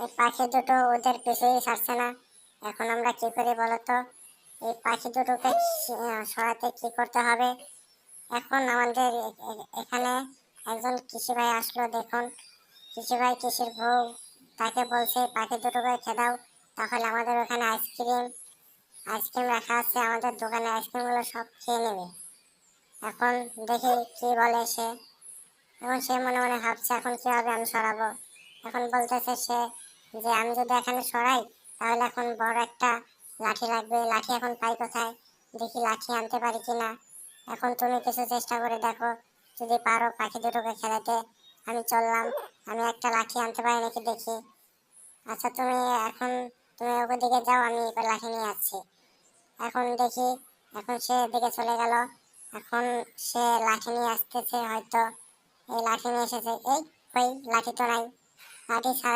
এই পাখি দুটো ওদের পিছুই ছাড়ছে না। এখন আমরা কি করি বলো তো? এই পাখি দুটোকে সরাতে কি করতে হবে? এখন আমাদের এখানে একজন কৃষি ভাই আসলো। দেখুন, কৃষি ভাই কৃষির বউ তাকে বলছে পাখি দুটোকে খেয়ে দাও, তাহলে আমাদের ওখানে আইসক্রিম রাখা আছে, আমাদের দোকানে আইসক্রিমগুলো সব খেয়ে নেবে। এখন দেখি কি বলে সে। এখন সে মনে মনে ভাবছে এখন কিভাবে আমি সরাবো। এখন বলতেছে সে যে আমি যদি এখানে সরাই তাহলে এখন বড় একটা লাঠি লাগবে, লাঠি এখন পাই কোথায়? দেখি লাঠি আনতে পারি কিনা। এখন তুমি কিছু চেষ্টা করে দেখো, যদি পারো পাখি দুটোকে খেলাতে। আমি চললাম, আমি একটা লাঠি আনতে পারি নাকি দেখি। আচ্ছা তুমি ওকে দিকে যাও, আমি এবার লাঠি নিয়ে আসছি। এখন দেখি, এখন সে দিকে চলে গেল। এখন সে লাঠি নিয়ে আসতেছে হয়তো। এই লাঠি নিয়ে এসেছে, এই কই লাঠি তো নাই, লাঠি ছাড়া